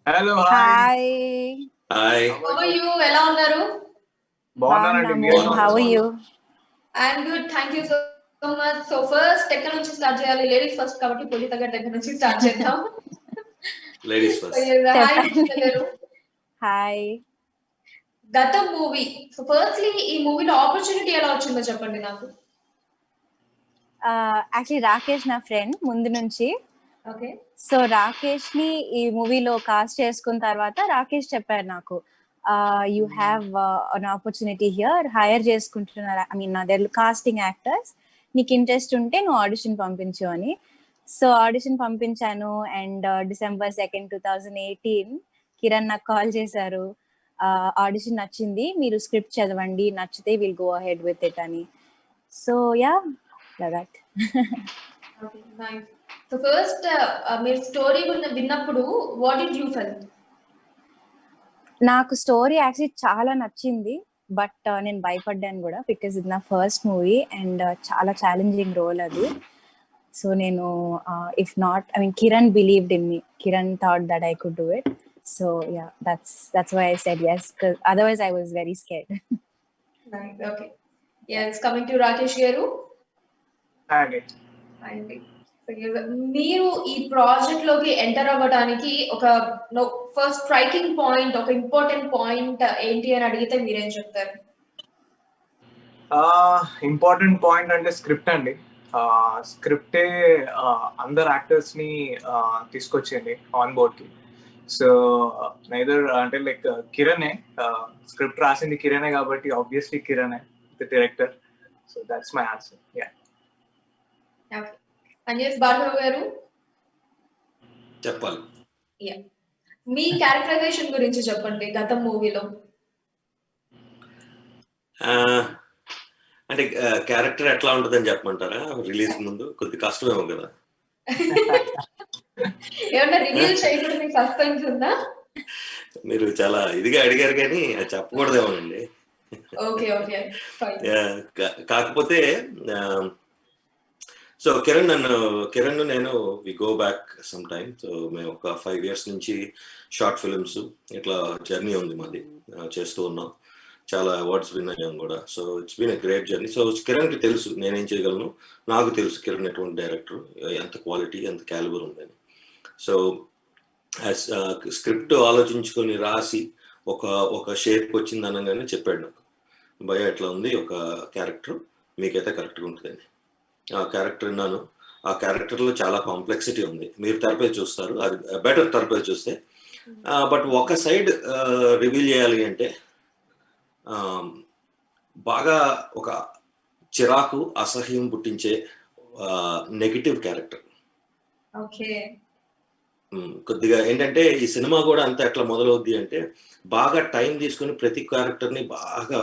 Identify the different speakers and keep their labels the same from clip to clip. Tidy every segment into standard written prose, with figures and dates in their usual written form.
Speaker 1: Hello hi.
Speaker 2: Hi
Speaker 3: hi
Speaker 1: How
Speaker 4: How
Speaker 1: are
Speaker 4: are
Speaker 1: you?
Speaker 4: you? ఎలా ఉన్నారు?
Speaker 1: బాగున్నానండి,
Speaker 2: బాగున్నాము.
Speaker 1: మీరు ఎలా
Speaker 2: హౌ
Speaker 1: ఉన్నారు?
Speaker 2: Are you?
Speaker 4: I'm good. Thank you so much. So first ఎక్కడ నుంచి స్టార్ట్ చేయాలి? లేడీస్ ఫస్ట్ కాబట్టి పూజిత గారి దగ్గర నుంచి స్టార్ట్ చేద్దాం.
Speaker 3: Ladies
Speaker 4: So
Speaker 3: first.
Speaker 4: yes, hi
Speaker 2: చెప్పండి.
Speaker 4: పూజిత గారు.
Speaker 2: హాయ్.
Speaker 4: గతం మూవీ. సో ఫస్ట్లీ ఈ మూవీలో ఆపర్చునిటీ ఎలా వచ్చిందో చెప్పండి నాకు.
Speaker 2: యాక్చువల్లీ రాకేష్ నా ఫ్రెండ్ ముందు నుంచి.
Speaker 4: ఓకే.
Speaker 2: సో రాకేష్ ని ఈ మూవీలో కాస్ట్ చేసుకున్న తర్వాత రాకేష్ చెప్పారు నాకు, you have an opportunity here, hire చేసుకుంటున్నారు, ఐ మీన్ అదే కాస్టింగ్ యాక్టర్స్, నీకు ఇంట్రెస్ట్ ఉంటే నువ్వు ఆడిషన్ పంపించు అని. సో ఆడిషన్ పంపించాను అండ్ December 2nd, 2018 కిరణ్ నాకు కాల్ చేశారు. ఆడిషన్ నచ్చింది, మీరు స్క్రిప్ట్ చదవండి, నచ్చితే will go ahead with it అని. So yeah that.
Speaker 4: Okay nice. So first మీరు స్టోరీ విన్నప్పుడు వాట్ డిడ్ యూ ఫెల్?
Speaker 2: నాకు స్టోరీ యాక్చువల్లీ చాలా నచ్చింది, బట్ నేను భయపడ్డాను కూడా, బికాజ్ ఇది నా ఫస్ట్ మూవీ అండ్ చాలా ఛాలెంజింగ్ రోల్ అది. సో నేను if not, I mean Kiran believed in me, Kiran thought that I could do it. So yeah, that's why I said yes, because otherwise I was very scared.
Speaker 4: Nice. Okay. yes, coming to Rakesh గారు.
Speaker 1: Hi.
Speaker 4: అండి. మీరు ఈ project లోకి enter అవ్వడానికి ఒక first striking point, ఒక important point ఏంటి అని అడిగితే మీరేం చెప్తారు?
Speaker 1: ఇంపార్టెంట్ పాయింట్ అంటే స్క్రిప్ట్ అండి. స్క్రిప్టే అందరు యాక్టర్స్ ని తీసుకొచ్చింది ఆన్ బోర్డ్ కి. సో నైదర్ అంటే లైక్ కిరణే, స్క్రిప్ట్ రాసింది కిరణే కాబట్టి ఆబ్వియస్లీ కిరణే the director. So that's my answer. Yeah.
Speaker 4: Okay. Anjesh Bhargav garu,
Speaker 3: చెప్పాలి.
Speaker 4: యా, మీ క్యారెక్టరైజేషన్ గురించి చెప్పండి గతం మూవీలో.
Speaker 3: అంటే క్యారెక్టర్ ఎట్లా ఉంటుందని చెప్పమంటారా? రిలీజ్ ముందు కొద్ది కష్టమేమో కదా.
Speaker 4: ఏమన్నా రివీల్ చేయకూడదు, మీకు సస్పెన్స్ ఉందా?
Speaker 3: మీరు చాలా ఇదిగా అడిగారు కానీ అది చెప్పకూడదేమోనండి.
Speaker 4: Okay okay fine.
Speaker 3: కాకపోతే సో కిరణ్ నేను we go back some time. So మేము ఒక 5 years నుంచి షార్ట్ ఫిల్మ్స్ ఇట్లా జర్నీ ఉంది మాది, చేస్తూ ఉన్నాం. చాలా అవార్డ్స్ విన్ అయ్యాం కూడా. So it's been a great journey. So కిరణ్కి తెలుసు నేనేం చేయగలను, నాకు తెలుసు కిరణ్ ఎటువంటి డైరెక్టర్, ఎంత క్వాలిటీ ఎంత క్యాలిబర్ ఉందని. సో స్క్రిప్ట్ ఆలోచించుకొని రాసి ఒక షేప్ వచ్చింది అనగానే చెప్పాడు నాకు, భయ ఎట్లా ఉంది ఒక క్యారెక్టర్, మీకైతే కరెక్ట్గా ఉంటుందని. ఆ క్యారెక్టర్ విన్నాను. ఆ క్యారెక్టర్లో చాలా కాంప్లెక్సిటీ ఉంది. మీరు తెరపై చూస్తారు, అది బెటర్ తెరపై చూస్తే. బట్ ఒక సైడ్ రివీల్ చేయాలి అంటే బాగా ఒక చిరాకు అసహ్యం పుట్టించే నెగిటివ్ క్యారెక్టర్.
Speaker 4: ఓకే.
Speaker 3: కొద్దిగా ఏంటంటే ఈ సినిమా కూడా అంతా ఎట్లా మొదలవుద్ది అంటే బాగా టైం తీసుకొని ప్రతి క్యారెక్టర్ని బాగా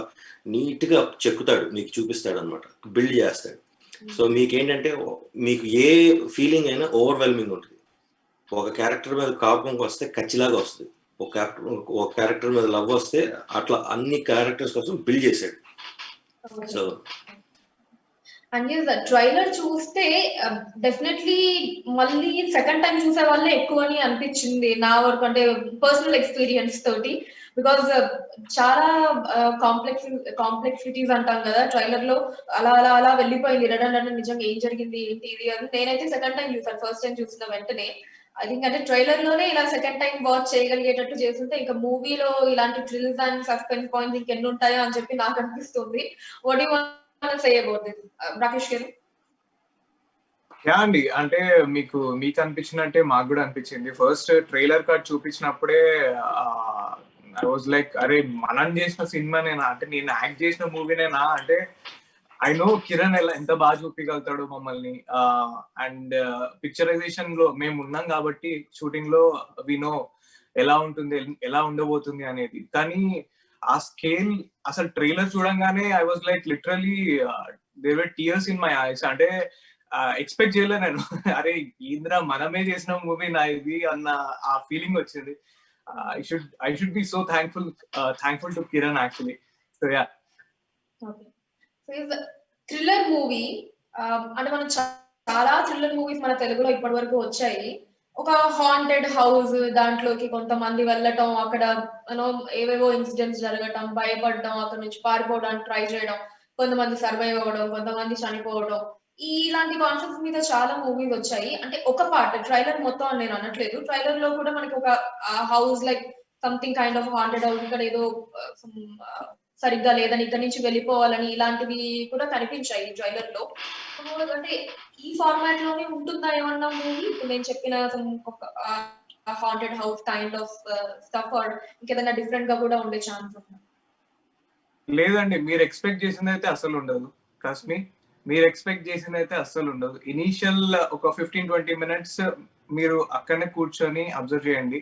Speaker 3: నీట్గా చెక్కుతాడు, మీకు చూపిస్తాడు అనమాట, బిల్డ్ చేస్తాడు. సో మీకేంటంటే మీకు ఏ ఫీలింగ్ అయినా ఓవర్వెల్మింగ్ ఉంటుంది. ఒక క్యారెక్టర్ మీద కోపం వస్తే కచ్చిలాగా వస్తుంది, ఒక క్యారెక్టర్ మీద లవ్ వస్తే అట్లా అన్ని క్యారెక్టర్స్ కోసం బిల్డ్ చేశాడు. సో
Speaker 4: అంటే ట్రైలర్ చూస్తే డెఫినెట్లీ మళ్ళీ సెకండ్ టైం చూసే వాళ్ళే ఎక్కువ అని అనిపించింది నా వరకు, అంటే పర్సనల్ ఎక్స్పీరియన్స్ తోటి. బికాస్ చాలా కాంప్లెక్సిటీస్ అంటాం కదా ట్రైలర్ లో, అలా అలా అలా వెళ్ళిపోయింది. నిజంగా ఏం జరిగింది ఏంటి ఇది అని నేనైతే సెకండ్ టైం చూసాను. ఫస్ట్ టైం చూసిన వెంటనే ఐ థింక్ అంటే ట్రైలర్ లోనే ఇలా సెకండ్ టైం వాచ్ చేయగలిగేటట్టు చేస్తుంటే ఇంకా మూవీలో ఇలాంటి థ్రిల్స్ అండ్ సస్పెన్స్ పాయింట్స్ ఇంకెన్ని ఉంటాయో అని చెప్పి నాకు అనిపిస్తుంది. What you want say about this Rakesh garu?
Speaker 1: Yeah అండి, అంటే మీకు అనిపించినట్టే మాకు కూడా అనిపించింది. ఫస్ట్ ట్రైలర్ కట్ చూపించినప్పుడే ఐ వాజ్ లైక్, అరే మనం చేసిన సినిమానేనా, అంటే నేను యాక్ట్ చేసిన మూవీనేనా, అంటే ఐ నో కిరణ్ ఎంత బాగా చూపించగలుగుతాడు మమ్మల్ని. అండ్ పిక్చరైజేషన్ లో మేము ఉన్నాం కాబట్టి షూటింగ్ లో వి నో ఎలా ఉంటుంది, ఎలా ఉండబోతుంది అనేది. కానీ ఆ స్కేల్ అసలు ట్రైలర్ చూడంగానే I was like literally there were tears in my eyes. అంటే ఎక్స్పెక్ట్ చేయలే నేను, అరే ఇంద్ర మనమే చేసిన మూవీ నా ఇది అన్న ఆ ఫీలింగ్ వచ్చింది. I should be so thankful to Kiran actually. So yeah.
Speaker 4: Okay. So is thriller movie, అంటే మనం చాలా థ్రిల్లర్ మూవీస్ మన తెలుగులో ఇప్పటి వరకు వచ్చాయి. ఒక హాంటెడ్ హౌస్ దాంట్లోకి కొంతమంది వెళ్ళటం, అక్కడ ఏవేవో ఇన్సిడెంట్స్ జరగటం, భయపడటం, అక్కడ నుంచి పారిపోవడానికి ట్రై చేయడం, కొంతమంది సర్వైవ్ అవ్వడం, కొంతమంది చనిపోవడం, ఇలాంటి కాన్సెప్ట్స్ మీద చాలా మూవీస్ వచ్చాయి. అంటే ఒక పార్ట్ ట్రైలర్ మొత్తం అని నేను అనట్లేదు. ట్రైలర్ లో కూడా మనకి ఒక house like something kind of haunted house, ఇక్కడ ఏదో సరిగ్గా లేదని, ఇక్కడ నుంచి వెళ్ళిపోవాలని, ఇలాంటివి కూడా కనిపించాయి ట్రైలర్ లో. అంటే ఈ ఫార్మాట్ లోనే ఉంటుందా ఏమన్నా మూవీ? ఇప్పుడు నేను చెప్పిన haunted house kind of stuff, or ఇంకేదైనా డిఫరెంట్ గా కూడా ఉండే ఛాన్స్ ఉందా?
Speaker 1: లేదండి, మీరు ఎక్స్పెక్ట్ చేసింది అయితే అసలు ఉండదు. కస్మి, మీరు ఎక్స్పెక్ట్ చేసింది అయితే అస్సలు ఉండదు. ఇనీషియల్ ఒక 15-20 మినిట్స్ మీరు అక్కడనే కూర్చొని అబ్జర్వ్ చేయండి,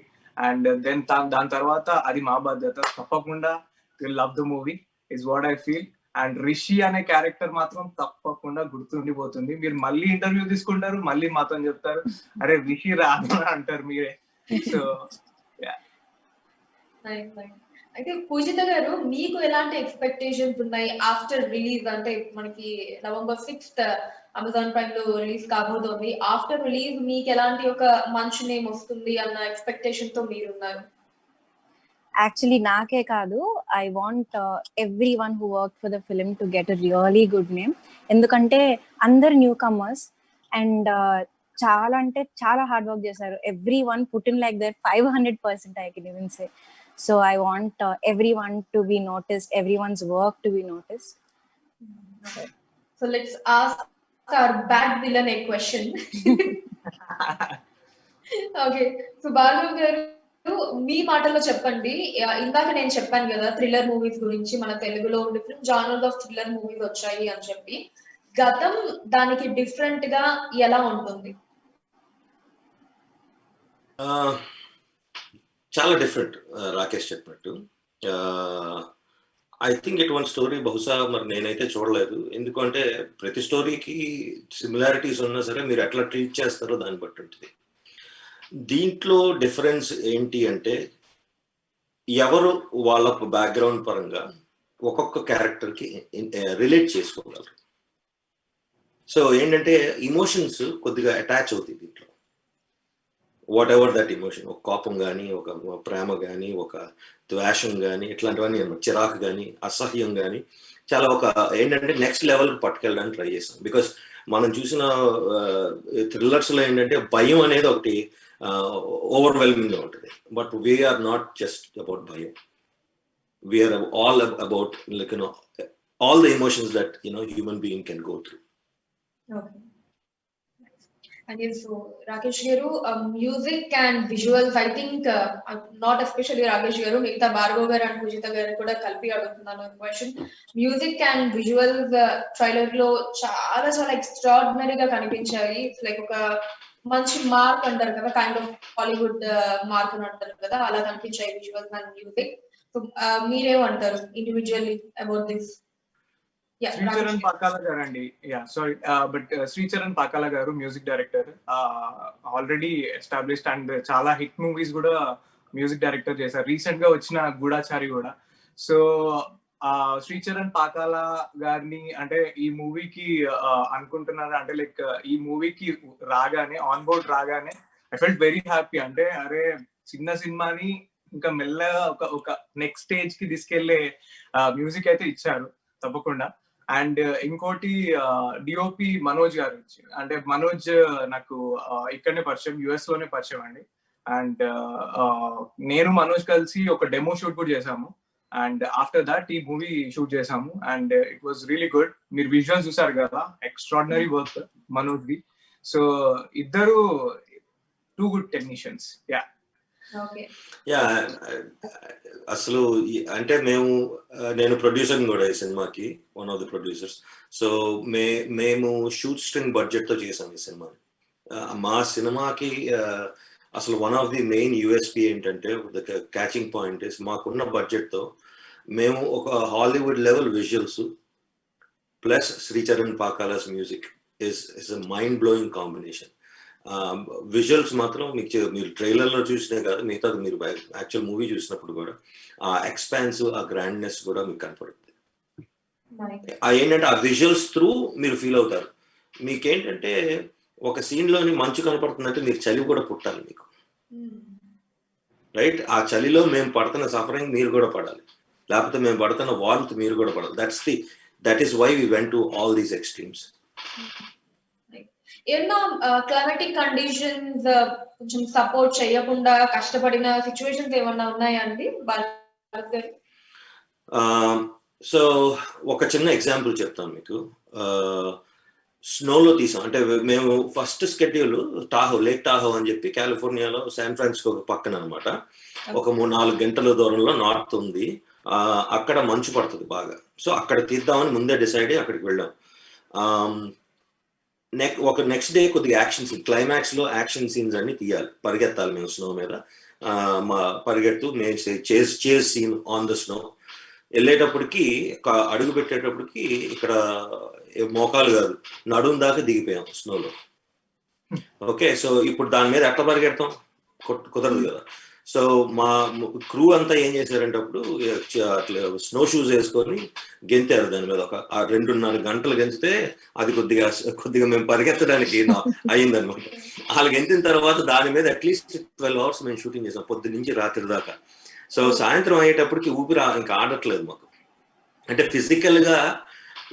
Speaker 1: అండ్ దెన్ దాని తర్వాత అది మా బాధ్యత. తప్పకుండా will love the movie is what I feel. And Rishi అనే క్యారెక్టర్ మాత్రం తప్పకుండా గుర్తుండిపోతుంది. మీరు మళ్ళీ ఇంటర్వ్యూ తీసుకుంటారు, మళ్ళీ మాతో చెప్తారు, అరే రిషి రాదు అంటారు మీరే. సో
Speaker 4: అయితే పూజిత గారు, మీకు ఎలాంటి ఎక్స్పెక్టేషన్స్ ఉన్నాయి ఆఫ్టర్ రిలీజ్? అంటే మనకి November 6th అమెజాన్ ప్రైమ్ లో రిలీజ్ కాబోతోంది. ఆఫ్టర్ రిలీజ్ మీకు ఎలాంటి ఒక మంచి నేమ్ వస్తుంది అన్న ఎక్స్పెక్టేషన్ తో మీరున్నారు?
Speaker 2: యాక్చువల్లీ నాకే కాదు, I want everyone who work for the film to get a really good name. ఎందుకంటే అందరు న్యూ కమర్స్ అండ్ చాలా అంటే చాలా హార్డ్ వర్క్ చేశారు. Everyone put in like their 500%, I can even say. So I want everyone to be noticed, every one's work to be noticed.
Speaker 4: So let's ask our bad villain a question. Okay, so Bhargav garu, మీ మాటల్లో చెప్పండి. ఇందాక నేను చెప్పాను కదా thriller movies గురించి, మన తెలుగులో different genres of thriller movies వచ్చాయి అని చెప్పి. గతం దానికి డిఫరెంట్ గా ఎలా ఉంటుంది?
Speaker 3: చాలా డిఫరెంట్. రాకేష్ చెప్పినట్టు ఐ థింక్ ఇటువంటి స్టోరీ బహుశా మరి నేనైతే చూడలేదు. ఎందుకంటే ప్రతి స్టోరీకి సిమిలారిటీస్ ఉన్నా సరే మీరు ఎట్లా ట్రీట్ చేస్తారో దాన్ని బట్టి ఉంటుంది. దీంట్లో డిఫరెన్స్ ఏంటి అంటే, ఎవరు వాళ్ళ బ్యాక్గ్రౌండ్ పరంగా ఒక్కొక్క క్యారెక్టర్కి రిలేట్ చేసుకోగలరు. సో ఏంటంటే ఇమోషన్స్ కొద్దిగా అటాచ్ అవుతాయి దీంట్లో. వాట్ ఎవర్ దట్ ఇమోషన్, ఒక కోపం కానీ, ఒక ప్రేమ కానీ, ఒక ద్వేషం కానీ, ఇట్లాంటివన్నీ, చిరాకు కానీ, అసహ్యం కానీ, చాలా ఒక ఏంటంటే నెక్స్ట్ లెవెల్కి పట్టుకెళ్ళడానికి ట్రై చేస్తాం. బికాస్ మనం చూసిన థ్రిల్లర్స్లో ఏంటంటే భయం అనేది ఒకటి ఓవర్వెల్మింగ్గా ఉంటుంది. But we're not just about భయం, we're all about like all the emotions that human being can go through.
Speaker 4: And so Rakesh garu, music and visuals, I think not especially Rakesh garu, migta Bhargav garu and Pujita garu kuda kalpi adugutunnanu question. Music and visuals trailer lo చాలా చాలా extraordinary ga కనిపించాయి. It's like oka మంచి mark అంటారు కదా, kind of Hollywood mark అని అంటారు కదా, అలా కనిపించాయి విజువల్స్ అండ్ మ్యూజిక్. సో మీరేమంటారు individually about this?
Speaker 1: Sricharan Pakala గారు అండి. సారీ, బట్ శ్రీచరణ్ పాకాల గారు music director, already established and చాలా హిట్ మూవీస్ కూడా మ్యూజిక్ డైరెక్టర్ చేశారు. రీసెంట్ గా వచ్చిన గూఢాచారి కూడా. సో శ్రీచరణ్ పాకాల గారిని అంటే ఈ మూవీకి అనుకుంటున్నారు అంటే లైక్ ఈ మూవీకి రాగానే, ఆన్ బోర్డ్ రాగానే ఐ ఫెల్ట్ వెరీ హ్యాపీ. అంటే అరే, చిన్న సినిమాని ఇంకా మెల్లగా ఒక నెక్స్ట్ స్టేజ్ కి తీసుకెళ్లే మ్యూజిక్ అయితే ఇచ్చారు తప్పకుండా. అండ్ ఇంకోటి డిఓపి మనోజ్ గారు, అంటే మనోజ్ నాకు ఇక్కడనే పరిచయం, యుఎస్ లోనే పరిచయం అండి. అండ్ నేను మనోజ్ కలిసి ఒక డెమో షూట్ కూడా చేసాము. అండ్ ఆఫ్టర్ దాట్ ఈ మూవీ షూట్ చేసాము and it was really good. మీరు విజువల్ చూసారు కదా, extraordinary work Manoj the. So ఇద్దరు టూ గుడ్ టెక్నీషియన్స్.
Speaker 3: అసలు అంటే నేను ప్రొడ్యూసర్ కూడా ఈ సినిమాకి, one of the producers. So మేము షూట్ స్ట్రింగ్ బడ్జెట్ తో చేసాం ఈ సినిమాని. మా సినిమాకి అసలు one of the main USP ఏంటంటే, ద క్యాచింగ్ పాయింట్ ఇస్, మాకున్న బడ్జెట్ తో మేము ఒక Hollywood level visuals plus Sricharan Pakala's music is a mind blowing combination. Visuals మాత్రం మీరు ట్రైలర్లో చూసినే కాదు, మిగతా మీరు యాక్చువల్ మూవీ చూసినప్పుడు కూడా ఆ ఎక్స్పాన్స్, ఆ గ్రాండ్నెస్ కూడా మీకు కనపడుతుంది. ఏంటంటే ఆ విజువల్స్ త్రూ మీరు ఫీల్ అవుతారు. మీకేంటంటే ఒక సీన్ లోని మంచు కనపడుతుందంటే మీరు చలి కూడా పుట్టాలి మీకు, రైట్? ఆ చలిలో మేము పడుతున్న సఫరింగ్ మీరు కూడా పడాలి, లేకపోతే మేము పడుతున్న వార్మ్త్ మీరు కూడా పడాలి. That is why we went to all these extremes.
Speaker 4: ఏమన్నా క్లైమాటిక్ కండిషన్స్ కొంచెం సపోర్ట్ చేయకుండా కష్టపడిన సిచ్యువేషన్స్ ఏమన్నా ఉన్నాయా అండి భారత్ గారు?
Speaker 3: సో ఒక చిన్న ఎగ్జాంపుల్ చెప్తాను మీకు. స్నోలో తీసాం. అంటే మేము ఫస్ట్ స్కెడ్యూల్ లేక్ టాహో అని చెప్పి కాలిఫోర్నియాలో శాన్ ఫ్రాన్సిస్కో పక్కన అనమాట. ఒక 3-4 గంటల దూరంలో నార్త్ ఉంది. అక్కడ మంచు పడుతుంది బాగా. సో అక్కడ తీద్దామని ముందే డిసైడ్ అయ్యి అక్కడికి వెళ్ళాం. నెక్స్ట్ డే కొద్దిగా యాక్షన్ సీన్, క్లైమాక్స్ లో యాక్షన్ సీన్స్ అన్ని తీయాలి, పరిగెత్తాలి మేము స్నో మీద. మా పరిగెత్తు chase scene on the snow. వెళ్ళేటప్పటికి అడుగు పెట్టేటప్పటికి ఇక్కడ మోకాలు కాదు నడుం దాకా దిగిపోయాం స్నోలో. ఓకే, సో ఇప్పుడు దాని మీద ఎట్లా పరిగెడతాం, కుదరదు కదా. సో మా క్రూ అంతా ఏం చేశారంటే అప్పుడు స్నో షూస్ వేసుకొని గెంతారు దాని మీద. ఒక 2.5 గంటలు గెంచితే అది కొద్దిగా మేము పరిగెత్తడానికి అయిందనమాట. వాళ్ళు గెంతిన తర్వాత దాని మీద అట్లీస్ట్ 12 hours మేము షూటింగ్ చేసాం, పొద్దు నుంచి రాత్రి దాకా. సో సాయంత్రం అయ్యేటప్పటికి ఊపిరి ఇంకా ఆడట్లేదు మాకు. అంటే ఫిజికల్ గా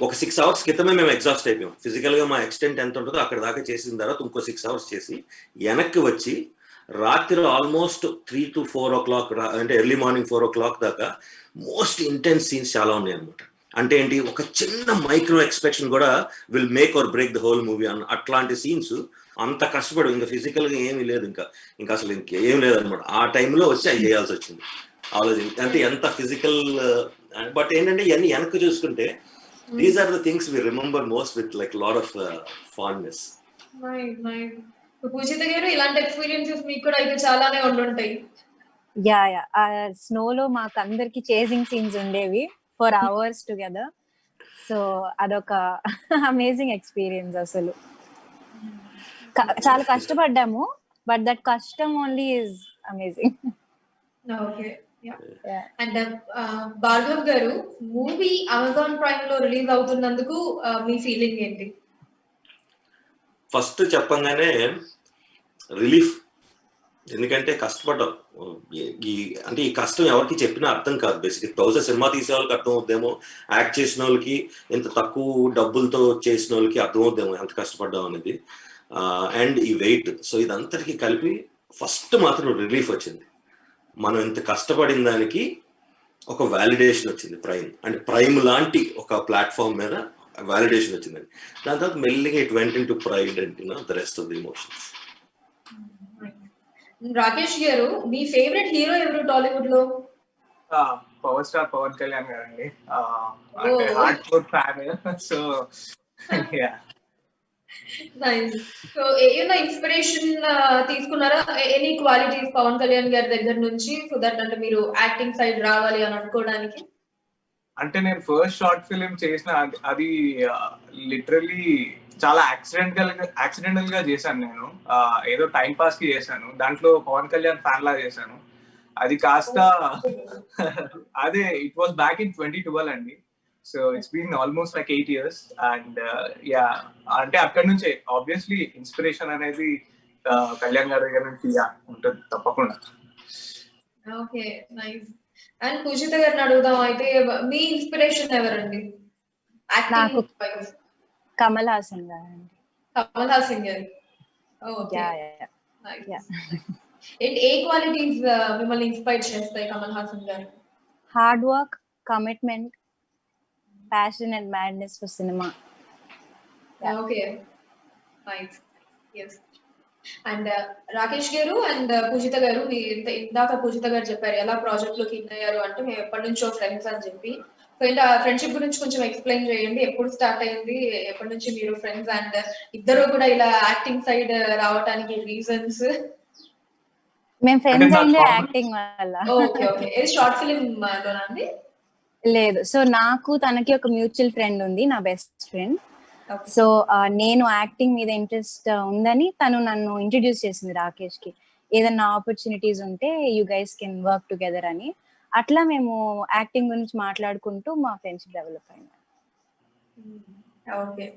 Speaker 3: ఒక 6 hours క్రితమే మేము ఎగ్జాస్ట్ అయిపోయాం. ఫిజికల్ గా మా ఎక్స్టెంట్ ఎంత ఉంటుందో అక్కడ దాకా చేసిన తర్వాత ఇంకో 6 hours చేసి వెనక్కి వచ్చి రాత్రి ఆల్మోస్ట్ 3 to 4 o'clock, అంటే ఎర్లీ మార్నింగ్ 4 o'clock దాకా మోస్ట్ ఇంటెన్స్ సీన్స్ చాలా ఉన్నాయి అనమాట. అంటే ఏంటి, ఒక చిన్న మైక్రో ఎక్స్ప్రెషన్ కూడా will make or break the whole movie అట్లాంటి సీన్స్. అంత కష్టపడు, ఇంకా ఫిజికల్ గా ఏమీ లేదు, ఇంకా అసలు ఇంకేం లేదనమాట. ఆ టైంలో వచ్చి అవి చేయాల్సి వచ్చింది. ఆలోచించి అంటే ఎంత ఫిజికల్. బట్ ఏంటంటే ఇవన్నీ వెనక్కి చూసుకుంటే these are the things we remember most with like lot of fondness.
Speaker 4: Poojitha garu, ఇలాంటి ఎక్స్పీరియన్సెస్ మీకు కూడా అయితే చాలానే ఉండుంటాయి.
Speaker 2: యా స్నో లో మాకు అందరికి చేసింగ్ సీన్స్ ఉండేవి ఫర్ అవర్స్ టుగెదర్. సో అదొక అమేజింగ్ ఎక్స్పీరియన్స్ అసలు. చాలా కష్టపడ్డాము, బట్ దట్ కష్టం only is amazing.
Speaker 4: Okay. And Bhargav గారు, మూవీ అమెజాన్ ప్రైమ్ లో రిలీజ్ అవుతున్నందుకు మీ ఫీలింగ్ ఏంటి?
Speaker 3: ఫస్ట్ చెప్పంగానే రిలీఫ్. ఎందుకంటే కష్టపడ్డాం. అంటే ఈ కష్టం ఎవరికి చెప్పినా అర్థం కాదు. బేసిక్ బహుశా సినిమా తీసే వాళ్ళకి అర్థం అవుద్దేమో, యాక్ట్ చేసిన వాళ్ళకి, ఇంత తక్కువ డబ్బులతో చేసిన వాళ్ళకి అర్థం అవుద్దేమో ఎంత కష్టపడ్డాం అనేది. అండ్ ఈ వెయిట్. సో ఇదంతటికి కలిపి ఫస్ట్ మాత్రం రిలీఫ్ వచ్చింది. మనం ఇంత కష్టపడిన దానికి ఒక వ్యాలిడేషన్ వచ్చింది ప్రైమ్. అంటే ప్రైమ్ లాంటి ఒక ప్లాట్ఫామ్ మీద వ్యాలిడేషన్ వచ్చిందండి. దాని తర్వాత మెల్లిగా it went in to pride and the rest of the emotions.
Speaker 4: Rakesh గారు, మీ ఫేవరెట్ హీరో ఎవరు టాలీవుడ్ లో?
Speaker 1: పవర్ స్టార్ పవన్ కళ్యాణ్ గారండి. అంటే hard core fan. So yeah.
Speaker 4: Nice. So ఏమైనా ఇన్స్పిరేషన్ తీసుకున్నారా? ఎనీ క్వాలిటీస్ పవన్ కళ్యాణ్ గారి దగ్గర నుంచి, సో దట్ అంటే మీరు యాక్టింగ్ సైడ్ రావాలి అని అనుకోవడానికి?
Speaker 1: అంటే నేను ఫస్ట్ షార్ట్ ఫిలిం చేసిన అది లిటరలీ చాలా యాక్సిడెంటల్ గా చేశాను నేను. ఏదో టైం పాస్ కి చేశాను. దాంట్లో పవన్ కళ్యాణ్ ఫ్యాన్ లా చేశాను. అది కాస్త అదే ఇట్ వాస్ బ్యాక్ ఇన్ 2012 అండి. So it's been almost like 8 years. And yeah, అంటే అక్కడి నుంచే ఆబ్వియస్లీ ఇన్స్పిరేషన్ అనేది కళ్యాణ్ గారి దగ్గర నుంచి ఉంటుంది తప్పకుండా.
Speaker 4: Okay, nice. అండ్ పూజిత గారిని అడుగుదాం అయితే, మీ ఇన్స్పిరేషన్ ఎవరండి?
Speaker 2: నాకు కమల్ హాసన్ గారండి.
Speaker 4: కమల్ హాసన్ గారు. ఓకే, ఏ క్వాలిటీస్ మిమ్మల్ని ఇన్స్పైర్ చేస్తాయి కమల్ హాసన్ గారు?
Speaker 2: Hard work, commitment, passion and madness for cinema.
Speaker 4: Okay, nice. yes. And Rakesh గారు అండ్ పూజిత గారు, ఇందాక పూజిత గారు చెప్పారు ఎలా ప్రాజెక్ట్ లోకి ఇన్ అయ్యారు అంటే, మేము ఎప్పటి నుంచో ఫ్రెండ్స్ అని చెప్పి. సో ఏంటి ఆ ఫ్రెండ్షిప్ గురించి కొంచెం ఎక్స్ప్లెయిన్ చేయండి. ఎప్పుడు స్టార్ట్ అయింది, ఎప్పటి నుంచి మీరు ఫ్రెండ్స్, అండ్ ఇద్దరు కూడా ఇలా యాక్టింగ్ సైడ్ రావడానికి రీజన్స్?
Speaker 2: మేము ఫ్రెండ్స్ అయిందే యాక్టింగ్ వల్ల.
Speaker 4: Okay okay. ఇది షార్ట్ ఫిలిం లోనా అండి?
Speaker 2: లేదు. సో నాకు తనకి ఒక మ్యూచువల్ ఫ్రెండ్ ఉంది, నా బెస్ట్ ఫ్రెండ్. సో నేను యాక్టింగ్ మీద ఇంట్రెస్ట్ ఉందని తను నన్ను ఇంట్రడ్యూస్ చేసింది రాకేష్ కి. ఏదన్నా ఆపర్చునిటీస్ ఉంటే you guys can work together అని. అట్లా మేము యాక్టింగ్ గురించి మాట్లాడుకుంటూ మా ఫ్రెండ్షిప్ డెవలప్ అయింది.
Speaker 4: ఓకే.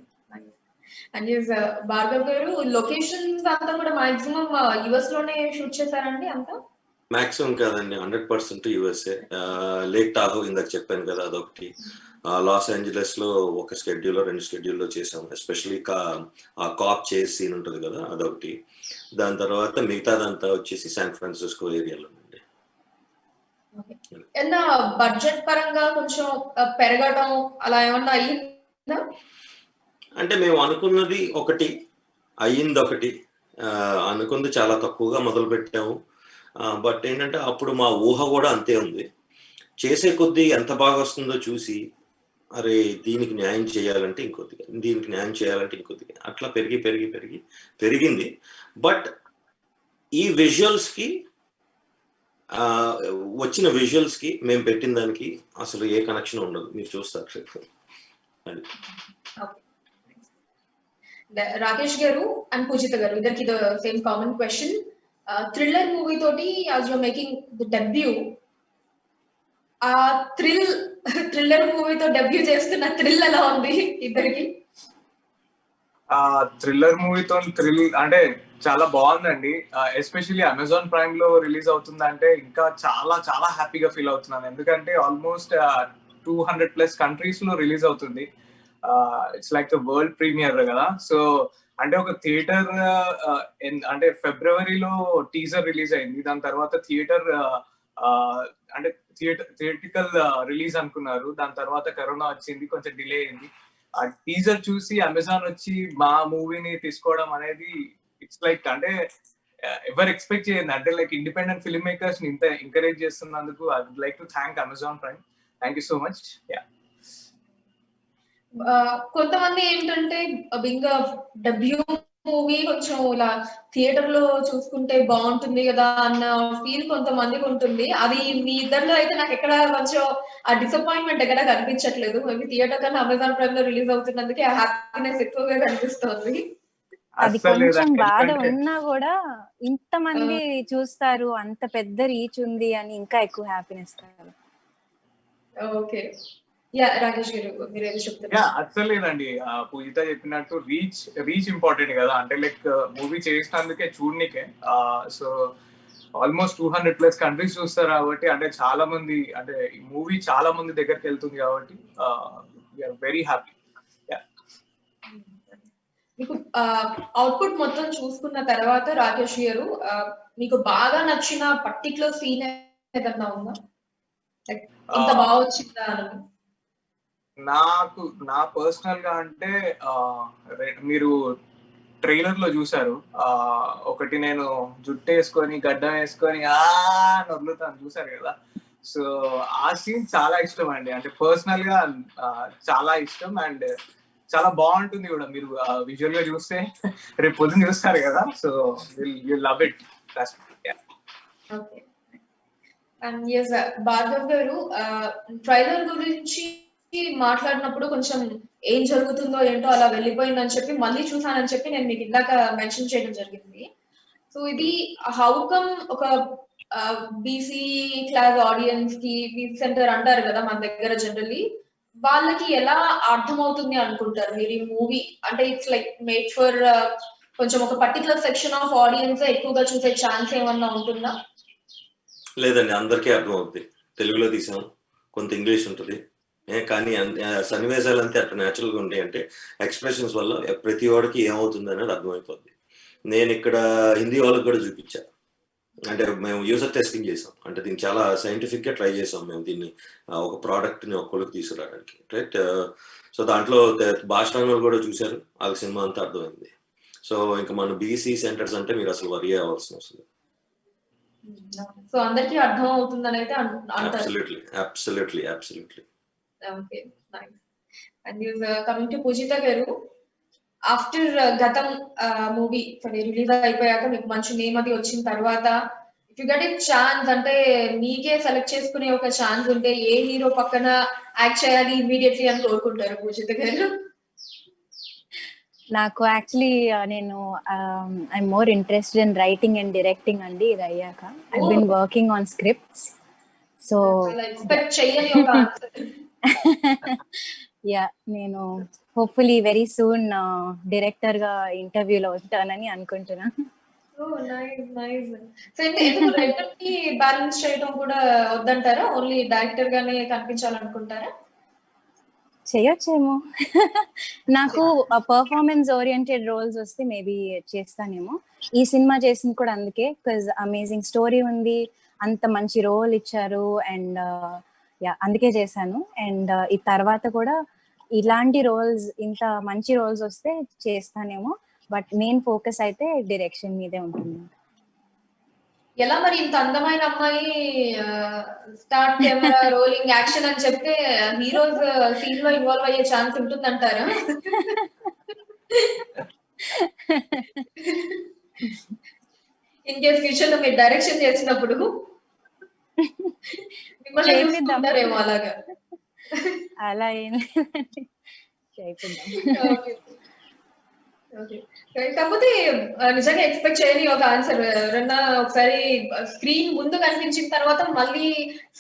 Speaker 4: అండ్ భార్గవ్ గారు లొకేషన్స్ అంతా కూడా మాక్సిమం యుఎస్ లోనే షూట్ చేశారండి అంతా?
Speaker 3: మాక్సిమం కాదండి, 100% యూఎస్ఏ. లేక్ టాహో ఇందాక చెప్పాను కదా, అదొకటి. లాస్ ఏంజలస్ లో ఒక షెడ్యూల్ 2 షెడ్యూల్లో చేసాం. ఎస్పెషలీ కాప్ చేసి సీన్ ఉంటుంది కదా, అదొకటి. దాని తర్వాత మిగతాదంతా వచ్చేసి శాన్ ఫ్రాన్సిస్కో ఏరియాలో అండి.
Speaker 4: ఏమన్నా బడ్జెట్ పరంగా కొంచెం పెరగడం అలా ఏమన్నా అయ్యిందా?
Speaker 3: అంటే మేము అనుకున్నది ఒకటి, అయ్యింది ఒకటి. అనుకుంది చాలా తక్కువగా మొదలు పెట్టాము. బట్ ఏంటంటే అప్పుడు మా ఊహ కూడా అంతే ఉంది. చేసే కొద్దీ ఎంత బాగా వస్తుందో చూసి, అరే దీనికి న్యాయం చేయాలంటే ఇంకొద్దిగా, దీనికి న్యాయం చేయాలంటే ఇంకొద్దిగా, అట్లా పెరిగి పెరిగి పెరిగి పెరిగింది. బట్ ఈ విజువల్స్కి వచ్చిన విజువల్స్కి మేము పెట్టిన దానికి అసలు ఏ కనెక్షన్ ఉండదు, మీరు చూస్తారు. అది
Speaker 4: రాకేష్ గారు అండ్ పూజిత గారు, ఇద్దరికి same common question. Thriller movie తోటి as your making the debut, ఆ థ్రిల్లర్ మూవీతో డెబ్యూ చేస్తున్న థ్రిల్ ఎలా ఉంది ఇద్దరికి?
Speaker 1: థ్రిల్లర్ మూవీతో థ్రిల్ అంటే చాలా బాగుందండి. ఎస్పెషల్లీ అమెజాన్ ప్రైమ్ లో రిలీజ్ అవుతుందంటే ఇంకా చాలా చాలా హ్యాపీగా ఫీల్ అవుతున్నాను. ఎందుకంటే ఆల్మోస్ట్ 200+ కంట్రీస్ లో రిలీజ్ అవుతుంది. It's like the world premiere కదా. సో అంటే ఒక థియేటర్ అంటే ఫిబ్రవరిలో టీజర్ రిలీజ్ అయింది. దాని తర్వాత థియేటర్ అంటే థియేటికల్ రిలీజ్ అనుకున్నారు. దాని తర్వాత కరోనా వచ్చింది, కొంచెం డిలే అయింది. ఆ టీజర్ చూసి అమెజాన్ వచ్చి మా మూవీని తీసుకోవడం అనేది ఇట్స్ లైక్ అంటే ఎవరు ఎక్స్పెక్ట్ చేయండి. అంటే లైక్ ఇండిపెండెంట్ ఫిల్మ్ మేకర్స్ ని ఇంత ఎంకరేజ్ చేస్తున్నందుకు I would like to thank Amazon Prime. Thank you so much.
Speaker 4: కొంతమంది ఏంటంటే ఇంకా డెబ్యూ మూవీ కొంచెం ఇలా థియేటర్ లో చూసుకుంటే బాగుంటుంది కదా అన్న ఫీల్ కొంతమందికి ఉంటుంది. అది మీ ఇద్దరిలో అయితే నాకు ఎక్కడ కొంచెం ఆ డిసప్పాయింట్మెంట్ ఎక్కడ కనిపించట్లేదు. మేబీ థియేటర్ కన్నా అమెజాన్ ప్రైమ్ లో రిలీజ్ అవుతున్నందుకే ఆ హ్యాపీనెస్ ఎక్కువగా కనిపిస్తుంది.
Speaker 2: అది కొంచెం బాధ ఉన్నా కూడా ఇంతమంది చూస్తారు, అంత పెద్ద రీచ్ ఉంది అని ఇంకా ఎక్కువ హ్యాపీనెస్.
Speaker 4: ఓకే, రాకేష్ గారు మీరు ఏదో చెప్తారు?
Speaker 1: అసలు లేదండి, పూజిత చెప్పినట్టు రీచ్ ఇంపార్టెంట్ కదా. అంటే లైక్ మూవీ చేసినందుకే చూడనికే. సో ఆల్మోస్ట్ 200+ కంట్రీస్ చూస్తారు కాబట్టి, అంటే చాలా మంది, అంటే ఈ మూవీ చాలా మంది దగ్గరికి వెళ్తుంది కాబట్టి వీఆర్ వెరీ హ్యాపీ.
Speaker 4: మీకు అవుట్పుట్ మొత్తం చూసుకున్న తర్వాత రాకేష్ గారు, మీకు బాగా నచ్చిన పర్టికులర్ సీన్ ఏదన్నా ఉందా? ఇంత బాగా వచ్చిందా అని?
Speaker 1: నాకు నా పర్సనల్ గా అంటే మీరు ట్రైలర్ లో చూసారు, ఒకటి నేను జుట్టు వేసుకొని గడ్డం వేసుకొని నొర్లుతాను చూసారు కదా. సో ఆ సీన్ చాలా ఇష్టం అండి. అంటే పర్సనల్ గా చాలా ఇష్టం అండ్ చాలా బాగుంటుంది కూడా. మీరు విజువల్ గా చూస్తే రేపు పొద్దున్న చూస్తారు కదా. So will love it.
Speaker 4: And Bhargav గారు, ట్రైలర్ గురించి మాట్లాడినప్పుడు కొంచెం ఏం జరుగుతుందో ఏంటో అలా వెళ్ళిపోయిందని చెప్పి మళ్ళీ చూసానని చెప్పి నేను మీకు ఇందాక మెన్షన్ చేయడం జరిగింది. సో ఇది హౌ కమ్ ఒక బీసీ క్లాస్ ఆడియన్స్ కి, బీసీ సెంటర్ అంటారు కదా మన దగ్గర జనరల్లీ, వాళ్ళకి ఎలా అర్థమవుతుంది అనుకుంటారు మీరు ఈ మూవీ? అంటే ఇట్స్ లైక్ మేడ్ ఫర్ కొంచెం ఒక పర్టికులర్ సెక్షన్ ఆఫ్ ఆడియన్స్ ఎక్కువగా చూసే ఛాన్స్ ఏమన్నా ఉంటుందా?
Speaker 3: లేదండి, అందరికీ అర్థం అవుద్ది. తెలుగులో తీసాం, కొంత ఇంగ్లీష్ ఉంటుంది, కానీ సన్నివేశాలు అంతే అట్లా న్యాచురల్గా ఉంటాయి. అంటే ఎక్స్ప్రెషన్స్ వల్ల ప్రతి వాడికి ఏమవుతుంది అనేది అర్థమైపోద్ది. నేను ఇక్కడ హిందీ వాళ్ళకి కూడా చూపించా. అంటే మేము యూజర్ టెస్టింగ్ చేసాం. అంటే దీన్ని చాలా సైంటిఫిక్గా ట్రై చేసాం మేము దీన్ని, ఒక ప్రోడక్ట్ని ఒక్కళ్ళకి తీసుకురావడానికి, రైట్. సో దాంట్లో భాషలో కూడా చూశారు, వాళ్ళకి సినిమా అంతా అర్థమైంది. సో ఇంకా మన బీసీ సెంటర్స్ అంటే మీరు అసలు వరీ అవ్వాల్సిన అవసరం.
Speaker 4: సో అందరికీ అర్థం అవుతుందని అయితే అంటారు.
Speaker 3: Absolutely.
Speaker 4: Okay, nice. And coming to Poojitha garu, after గతం మూవీ రిలీజ్ అయిపోయాక మీకు మంచి నేమ్ అది వచ్చిన తర్వాత, if you get a chance, అంటే మీకే సెలెక్ట్ చేసుకునే ఒక ఛాన్స్ ఉంటే ఏ హీరో పక్కన యాక్ట్ చేయాలి ఇమీడియట్లీ అని కోరుకుంటారు పూజిత గారు?
Speaker 2: నాకు యాక్చువల్లీ నేను I'm more interested in writing and directing అండి. ఇది అయ్యాక I been working on scripts. So
Speaker 4: expect చేయని ఒక ఆన్సర్.
Speaker 2: యా నేను హోప్ఫుల్లీ వెరీ సూన్ డైరెక్టర్ గా ఇంటర్వ్యూలో ఉంటానని అనుకుంటున్నా.
Speaker 4: నైస్. సో ఎందుకు రెండింటిని బ్యాలెన్స్ చేయడం కూడా వద్దంటారా? ఓన్లీ డైరెక్టర్ గానే కనిపించాలనుకుంటారా?
Speaker 2: చేయొచ్చేమో. నాకు పర్ఫార్మెన్స్ ఓరియంటెడ్ రోల్స్ వస్తే మేబీ చేస్తానేమో. ఈ సినిమా చేసింది కూడా అందుకే, బికాజ్ అమేజింగ్ స్టోరీ ఉంది, అంత మంచి రోల్ ఇచ్చారు, అండ్ యా అందుకే చేశాను. అండ్ ఈ తర్వాత కూడా ఇలాంటి రోల్స్, ఇంత మంచి రోల్స్ వస్తే చేస్తానేమో. బట్ మెయిన్ ఫోకస్ అయితే డైరెక్షన్ మీదే ఉంటుంది.
Speaker 4: ఎలా మరి ఇంత అందమైన అమ్మాయి స్టార్ట్ కెమెరా రోలింగ్ యాక్షన్ అని చెప్తే హీరోస్ సీన్ లో ఇన్వాల్వ్ అయ్యే ఛాన్స్ ఉంటుందంటారా? ఇన్ కేస్ ఫ్యూచర్ లో మీరు డైరెక్షన్ చేసినప్పుడు మిమ్మల్ని
Speaker 2: చేపిద్దాం.
Speaker 4: చూసుకుంటారేమో అలాగా.
Speaker 2: అలా ఏం లేదండి, చేపిద్దాం.
Speaker 4: ఓకే. కాకపోతే నిజంగా ఎక్స్పెక్ట్ చేయని ఒక ఆన్సర్. ఎవరన్నా ఒకసారి స్క్రీన్ ముందు కనిపించిన తర్వాత మళ్ళీ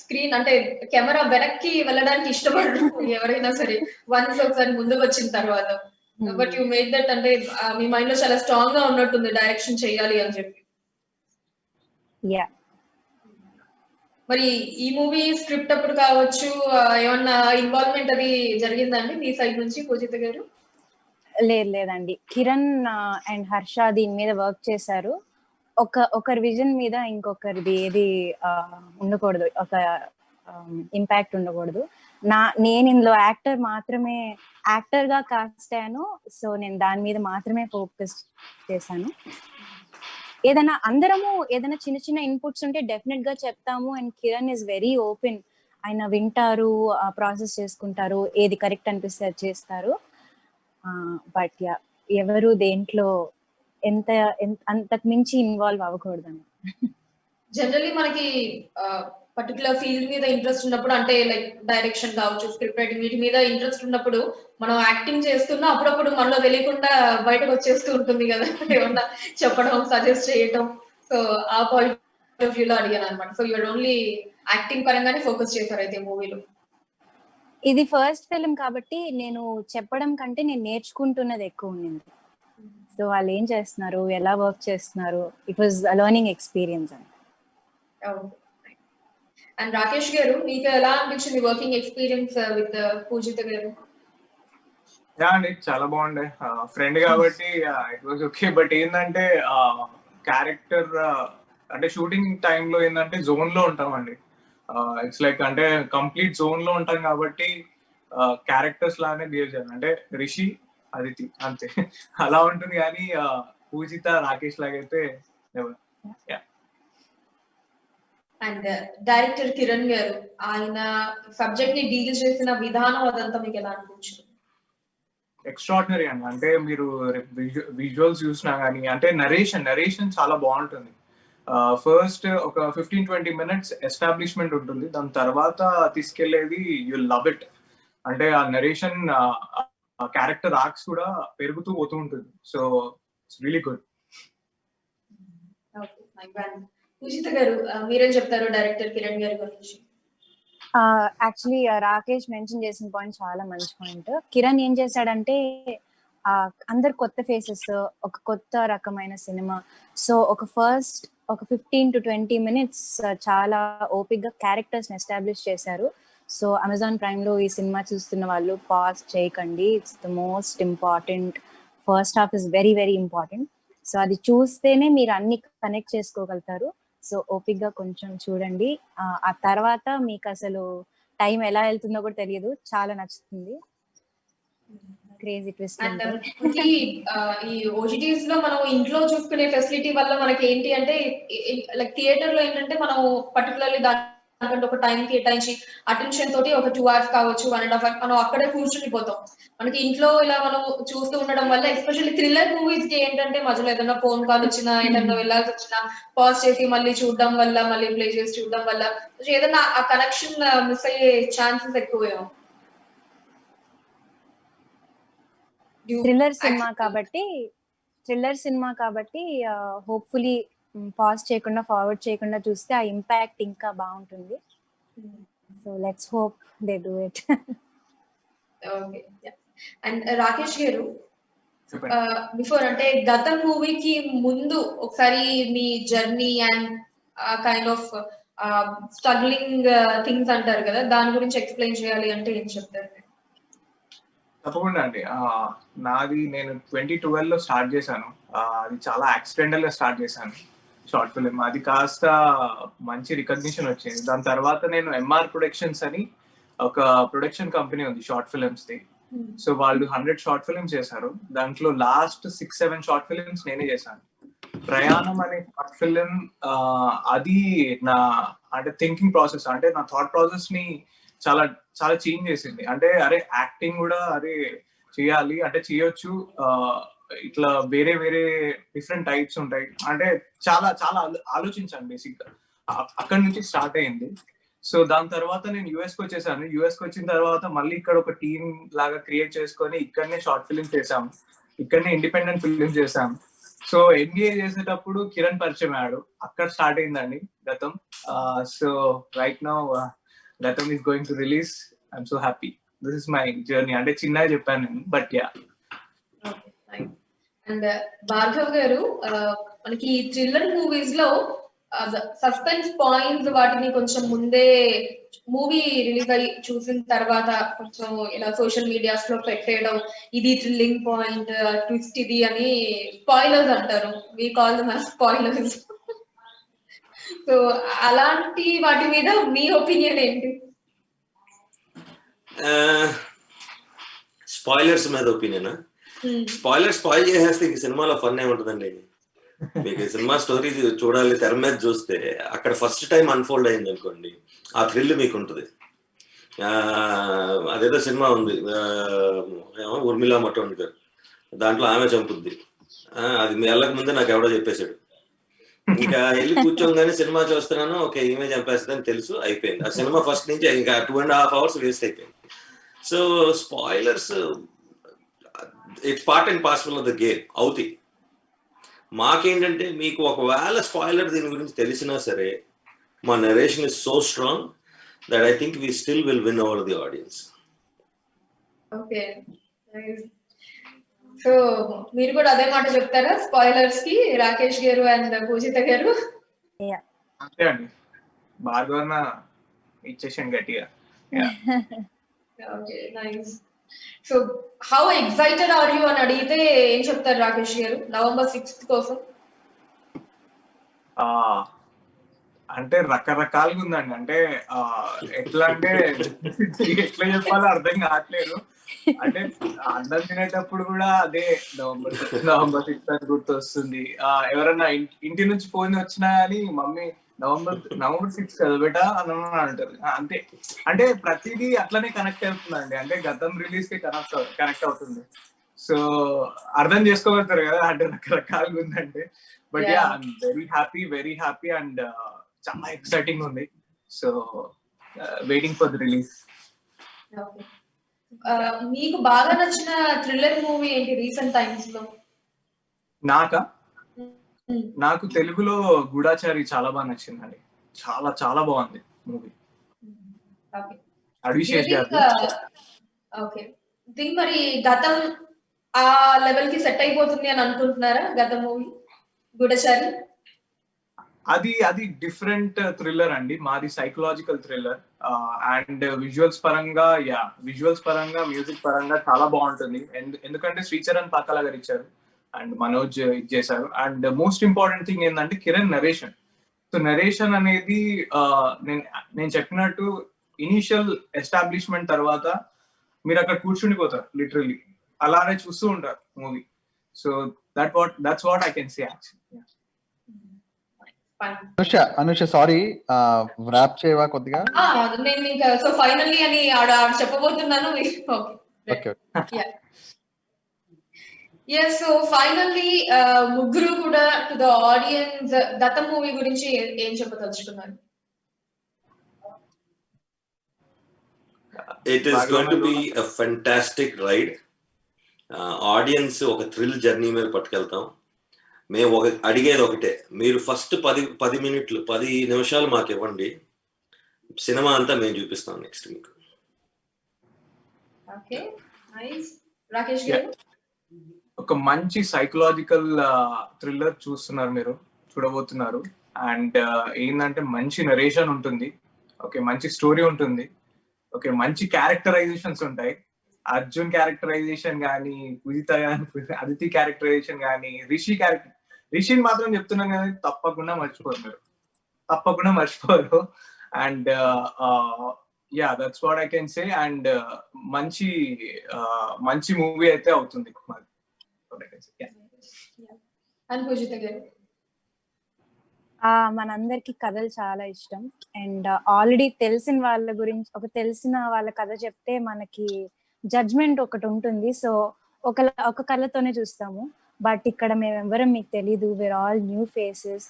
Speaker 4: స్క్రీన్ అంటే కెమెరా వెనక్కి వెళ్ళడానికి ఇష్టపడరు ఎవరైనా సరే, వన్స్ ఒకసారి ముందుకు వచ్చిన తర్వాత. బట్ యు మేడ్ దట్, అంటే మీ మైండ్ లో చాలా స్ట్రాంగ్ గా ఉన్నట్టుంది డైరెక్షన్ చేయాలి అని చెప్పి.
Speaker 2: యా
Speaker 4: మరి ఈ మూవీ స్క్రిప్ట్ అప్పుడు కావచ్చు, ఏమన్నా ఇన్వాల్వ్మెంట్ అది జరిగిందండి మీ సైడ్ నుంచి పూజిత గారు?
Speaker 2: లేదండి, కిరణ్ అండ్ హర్ష దీని మీద వర్క్ చేశారు. ఒకరి విజన్ మీద ఇంకొకరిది ఏది ఉండకూడదు, ఒక ఇంపాక్ట్ ఉండకూడదు. నేను ఇందులో యాక్టర్ గా కాస్ట్ అయ్యాను, సో నేను దాని మీద మాత్రమే ఫోకస్ చేశాను. అందరము ఏదైనా చిన్న చిన్న ఇన్పుట్స్ ఉంటే డెఫినెట్ గా చెప్తాము, and Kiran is very open. ఆయన వింటారు, ప్రాసెస్ చేసుకుంటారు, ఏది కరెక్ట్ అనిపిస్తే అది చేస్తారు. బట్ యా ఎవరు దేంట్లో అంతకు మించి ఇన్వాల్వ్ అవ్వకూడదని.
Speaker 4: జనరల్లీ మనకి పర్టికులర్ ఫీల్డ్ మీద ఇంట్రెస్ట్ ఉన్నప్పుడు, అంటే లైక్ డైరెక్షన్ కావచ్చు, స్క్రిప్ట్ రైటింగ్, వీటి మీద ఇంట్రెస్ట్ ఉన్నప్పుడు మనం యాక్టింగ్ చేస్తున్నా అప్పుడప్పుడు మనలో తెలియకుండా బయటకు వచ్చేస్తూ ఉంటుంది కదా, ఏమన్నా చెప్పడం, సజెస్ట్ చేయటం. సో ఆ పాయింట్ ఆఫ్ వ్యూలో అడిగాను అనమాట. సో యూఆర్ ఓన్లీ యాక్టింగ్ పరంగానే ఫోకస్ చేశారు అయితే మూవీలో.
Speaker 2: ఇది ఫస్ట్ ఫిల్మ్ కాబట్టి నేను చెప్పడం కంటే నేను నేర్చుకుంటున్నది ఎక్కువ ఉండింది. సో వాళ్ళు ఏం చేస్తున్నారు, ఎలా వర్క్ చేస్తున్నారు, ఇట్ వాజ్ లెర్నింగ్ ఎక్స్పీరియన్స్ అని.
Speaker 4: అండ్ రాకేష్ గారు, మీకు ఎలా అనిపించింది వర్కింగ్ ఎక్స్పీరియన్స్ విత్ పూజిత గారు?
Speaker 1: యా అండి, చాలా బాగుండే. ఫ్రెండ్ కాబట్టి ఇట్ వాజ్ ఓకే. బట్ ఏంటంటే క్యారెక్టర్ అంటే షూటింగ్ టైంలో ఏంటంటే జోన్ లో ఉంటామండి. ఇట్స్ లైక్ అంటే కంప్లీట్ జోన్ లో ఉంటాం కాబట్టి క్యారెక్టర్స్ లానే బిహేవ్ చేయాలి. అంటే రిషి, అదితి అంతే అలా ఉంటుంది. కానీ పూజిత, రాకేష్ లాగైతే
Speaker 4: అండ్ డైరెక్టర్ కిరణ్ గారు, ఆయన సబ్జెక్ట్ ని డీల్ చేసిన విధానం అదంతా మీకు ఎలా అనిపించింది?
Speaker 1: ఎక్స్ట్రాడినరీ అండి. అంటే మీరు విజువల్స్ చూసినా కానీ, అంటే నరేషన్ చాలా బాగుంటుంది. ఫస్ట్ ఒక 15-20 minutes ఎస్టాబ్లిష్మెంట్ ఉంటుంది, దాని తర్వాత తీసుకెళ్లేది యు లవ్ ఇట్. అంటే ఆ నరేషన్ క్యారెక్టర్ ఆర్క్స్ కూడా పెరుగుతూ పోతూ ఉంటుంది. So it's really good.
Speaker 4: Poojitha garu, మీరేం చెప్తారు డైరెక్టర్ కిరణ్ గారి గురించి?
Speaker 2: యాక్చువల్లీ రాకేష్ మెన్షన్ చేసిన పాయింట్ చాలా మంచి పాయింట్. కిరణ్ ఏం చేశాడంటే అందరు కొత్త ఫేసెస్, ఒక కొత్త రకమైన సినిమా. సో ఒక 15 to 20 minutes చాలా ఓపిక్ గా క్యారెక్టర్స్ ని ఎస్టాబ్లిష్ చేశారు. సో అమెజాన్ ప్రైమ్ లో ఈ సినిమా చూస్తున్న వాళ్ళు పాజ్ చేయకండి, it's the most important. First half is very very important. So అది చూస్తేనే మీరు అన్ని కనెక్ట్ చేసుకోగలుగుతారు. సో ఓపిక్ గా కొంచెం చూడండి, ఆ తర్వాత మీకు అసలు టైం ఎలా వెళ్తుందో కూడా తెలియదు, చాలా నచ్చుతుంది. Crazy twist.
Speaker 4: ఈ ఓటీటీస్ లో మనం ఇంట్లో చూసుకునే ఫెసిలిటీ వల్ల మనకి ఏంటి అంటే, లైక్ థియేటర్ లో ఏంటంటే మనం పర్టికులర్లీ దానికంటే ఒక టైం కేటాయించి అటెన్షన్ తోటి ఒక 2 hours కావచ్చు, 1.5 hours మనం అక్కడే కూర్చునిపోతాం. మనకి ఇంట్లో ఇలా మనం చూస్తూ ఉండడం వల్ల, ఎస్పెషల్లీ థ్రిల్లర్ మూవీస్ కి ఏంటంటే మధ్యలో ఏదైనా ఫోన్ కాల్ వచ్చినా, ఏదైనా వెళ్ళాల్సి వచ్చినా పాజ్ చేసి మళ్ళీ చూడడం వల్ల, మళ్ళీ ప్లే చేసి చూడడం వల్ల ఏదైనా ఆ కనెక్షన్ మిస్ అయ్యే ఛాన్సెస్ ఎక్కువేమో.
Speaker 2: థ్రిల్లర్ సినిమా కాబట్టి హోప్ఫుల్లీ పాజ్ చేయకుండా, ఫార్వర్డ్ చేయకుండా చూస్తే ఆ ఇంపాక్ట్ ఇంకా బాగుంటుంది. So let's hope they do it.
Speaker 4: Okay. And Rakesh garu,
Speaker 1: చెప్పండి.
Speaker 4: బిఫోర్ అంటే గతం మూవీకి ముందు ఒకసారి మీ journey and kind of struggling things అంటారు కదా, దాని గురించి ఎక్స్ప్లెయిన్ చేయాలి అంటే ఏం చెప్తారు?
Speaker 1: తప్పకుండా అండి. నాది నేను 2012లో స్టార్ట్ చేశాను. అది చాలా యాక్సిడెంటల్ గా స్టార్ట్ చేశాను షార్ట్ ఫిల్మ్. అది కాస్త మంచి రికగ్నిషన్ వచ్చింది. దాని తర్వాత నేను ఎంఆర్ ప్రొడక్షన్స్ అని ఒక ప్రొడక్షన్ కంపెనీ ఉంది షార్ట్ ఫిల్మ్స్ ది. సో వాళ్ళు 100 షార్ట్ ఫిల్మ్స్ చేశారు. దాంట్లో లాస్ట్ 6-7 షార్ట్ ఫిల్మ్స్ నేనే చేశాను. ప్రయాణం అనే షార్ట్ ఫిల్మ్ అది నా అంటే థింకింగ్ ప్రాసెస్, అంటే నా థాట్ ప్రాసెస్ ని చాలా చాలా చేంజ్ చేసింది. అంటే అరే యాక్టింగ్ కూడా అరే చేయాలి, అంటే చేయొచ్చు, ఇట్లా వేరే వేరే డిఫరెంట్ టైప్స్ ఉంటాయి, అంటే చాలా చాలా ఆలోచించాను బేసిక్ గా. అక్కడి నుంచి స్టార్ట్ అయింది. సో దాని తర్వాత నేను యుఎస్ కి వచ్చేసాను. యుఎస్ కి వచ్చిన తర్వాత మళ్ళీ ఇక్కడ ఒక టీమ్ లాగా క్రియేట్ చేసుకొని ఇక్కడనే షార్ట్ ఫిల్మ్ చేసాం, ఇక్కడనే ఇండిపెండెంట్ ఫిల్మ్ చేసాం. సో ఎంబీఏ చేసేటప్పుడు కిరణ్ పరిచయం అయ్యాడు, అక్కడ స్టార్ట్ అయిందండి గతం. సో రైట్ నౌ గతం is going to release. I'm so happy. This is my journey. అంటే చిన్నగా చెప్పాను నేను, బట్ యా.
Speaker 4: అండ్ భార్గవ్ గారు, మనకి థ్రిల్లర్ మూవీస్ లో సస్పెన్స్ పాయింట్స్ వాటిని కొంచెం ముందే మూవీ రిలీజ్ అయ్యి చూసిన తర్వాత కొంచెం ఇలా సోషల్ మీడియాస్ లో పెట్టేయడం, ఇది థ్రిల్లింగ్ పాయింట్, ట్విస్ట్ ఇది అని స్పాయిలర్స్ అంటారు. We call them as spoilers. So అలాంటి వాటి మీద మీ ఒపీనియన్ ఏంటి?
Speaker 3: స్పాయిలర్స్ మీద ఒపీనియన్, స్పాయిలర్ స్పాయిల్ చేసేస్తే ఈ సినిమాలో ఫన్ ఏముంటుందండి. మీకు సినిమా స్టోరీ చూడాలి, తెర మీద చూస్తే అక్కడ ఫస్ట్ టైం అన్ఫోల్డ్ అయింది అనుకోండి, ఆ థ్రిల్ మీకు ఉంటుంది. అదేదో సినిమా ఉంది ఉర్మిళా మటోండ్కర్, దాంట్లో ఆమె చంపుద్ది, అది మీ వెళ్ళక ముందే నాకు ఎవడో చెప్పేశాడు. ఇంకా వెళ్ళి కూర్చోగానే సినిమా చూస్తున్నాను, ఓకే ఈమె చంపేస్తుందని తెలుసు, అయిపోయింది. ఆ సినిమా ఫస్ట్ నుంచి ఇంకా 2.5 hours వేస్ట్ అయిపోయింది. So spoilers it's part and parcel of the game అవుతాయి. మాకేంటంటే మీకు ఒకవేళ స్పాయిలర్ దీని గురించి తెలిసినా సరే, మా narration is so strong that I think we still will win over the audience.
Speaker 4: Okay, so మీరు కూడా అదే మాట చెప్తారా స్పాయిలర్స్ కి, రాకేష్ గారు అండ్ పూజిత గారు?
Speaker 1: అంతే అండి, భార్గవన్న ఇచ్చేసాను గట్టిగా.
Speaker 4: Okay, nice. So how excited are you అని అడిగితే ఏం చెప్తారు రాకేష్ గారు November 6th కోసం?
Speaker 1: అంటే రకరకాలుగా ఉందండి. అంటే ఎట్లా అంటే ఎట్లా చెప్పాలో అర్థం కావట్లేదు. అంటే అన్నం తినేటప్పుడు కూడా అదే November 6th అని గుర్తు వస్తుంది. ఎవరన్నా ఇంటి నుంచి ఫోన్ వచ్చినా కానీ మమ్మీ November 6th కదా బేటా అని అంటారు. అంతే, అంటే ప్రతిదీ అట్లనే కనెక్ట్ అవుతుందండి. అంటే గతం రిలీజ్ కి కనెక్ట్ అవుతుంది. సో అర్థం చేసుకోగలుగుతారు కదా, అంటే రకరకాలుగా ఉందంటే. But yeah, I'm very happy and చాలా ఎక్సైటింగ్ ఉంది. So waiting for the release.
Speaker 4: మీకు బాగా నచ్చిన థ్రిల్లర్ మూవీ ఏంటి రీసెంట్ టైమ్స్ లో?
Speaker 1: నాకు తెలుగులో గూఢాచారి చాలా బాగా నచ్చిందండి. చాలా చాలా బాగుంది మూవీ. అడిషేష్ గారు.
Speaker 4: ఓకే, థింక్ మరి గతం ఆ లెవెల్ కి సెట్ అయిపోతుంది అని అనుకుంటున్నారా? గతం మూవీ గూఢచారి
Speaker 1: అది డిఫరెంట్ థ్రిల్లర్ అండి. మాది సైకలాజికల్ థ్రిల్లర్. అండ్ విజువల్స్ పరంగా మ్యూజిక్ పరంగా చాలా బాగుంటుంది. ఎందుకంటే శ్రీచరణ్ పాకాల గారు ఇచ్చారు అండ్ మనోజ్ ఇచ్చేసారు. అండ్ మోస్ట్ ఇంపార్టెంట్ థింగ్ ఏంటంటే కిరణ్ నరేషన్. సో నరేషన్ అనేది నేను చెప్పినట్టు ఇనిషియల్ ఎస్టాబ్లిష్మెంట్ తర్వాత మీరు అక్కడ కూర్చుండిపోతారు, లిటరల్లీ అలానే చూస్తూ ఉంటారు movie. So that's what I can say actually.
Speaker 5: Anusha sorry, rap చేయవా కొద్దిగా?
Speaker 4: నేను ఇంకా సో ఫైనల్లీ అని ఆడ చెప్పబోతున్నాను. ఓకే, yes, so finally ముగ్గురు కూడా టు ద ఆడియన్స్ గతం మూవీ గురించి ఏం చెప్పదలుచుకున్నారు?
Speaker 3: It is going to be a fantastic ride. Audience ఒక థ్రిల్ జర్నీ మీద పట్టుకెళ్తాం. మేము అడిగేది ఒకటే, మీరు ఫస్ట్ 10 నిమిషాలు మాకు ఇవ్వండి, సినిమా అంతా మేము చూపిస్తాం నెక్స్ట్ మీకు.
Speaker 4: Okay, nice. రాకేష్ గారు?
Speaker 1: ఒక మంచి సైకలాజికల్ థ్రిల్లర్ చూడబోతున్నారు. అండ్ ఏంటంటే మంచి నరేషన్ ఉంటుంది, ఓకే, మంచి స్టోరీ ఉంటుంది, ఓకే, మంచి క్యారెక్టరైజేషన్స్ ఉంటాయి. అర్జున్ క్యారెక్టరైజేషన్ కానీ, పూజిత కానీ, అదితి క్యారెక్టరైజేషన్ కానీ, రిషిని మాత్రం చెప్తున్నాను కానీ తప్పకుండా మర్చిపోరు. And yeah, that's what I can say. And మంచి మూవీ అయితే అవుతుంది.
Speaker 4: అండ్ పూజిత గారు?
Speaker 2: మనందరికి కథలు చాలా ఇష్టం. అండ్ ఆల్రెడీ తెలిసిన వాళ్ళ కథ చెప్తే మనకి జడ్జ్మెంట్ ఒకటి ఉంటుంది. సో ఒక కళ్ళతోనే చూస్తాము. బట్ ఇక్కడ మేమెవ్వరం మీకు తెలీదు, వేర్ ఆల్ న్యూ ఫేసెస్,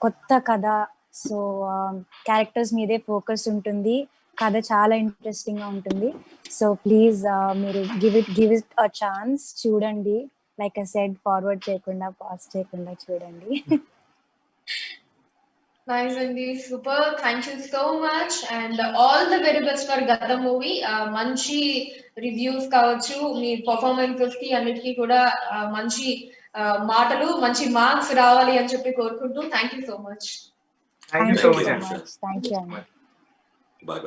Speaker 2: కొత్త కథ. సో క్యారెక్టర్స్ మీదే ఫోకస్ ఉంటుంది, కథ చాలా ఇంట్రెస్టింగ్ గా ఉంటుంది. సో ప్లీజ్ మీరు గివ్ ఇట్ అ ఛాన్స్, చూడండి. లైక్ ఐ సెడ్, ఫార్వర్డ్ చేయకుండా, పాస్ చేయకుండా చూడండి.
Speaker 4: నైస్ అండి, super. Thank you so much and all the very best for గద్ద మూవీ. మంచి రివ్యూస్ కావచ్చు, మీ పర్ఫార్మెన్సెస్ కి అన్నిటికీ కూడా మంచి మాటలు, మంచి మార్క్స్ రావాలి అని చెప్పి కోరుకుంటూ thank you so much.
Speaker 1: Thank you so much.
Speaker 2: Thank you అండి.
Speaker 3: Bye bye.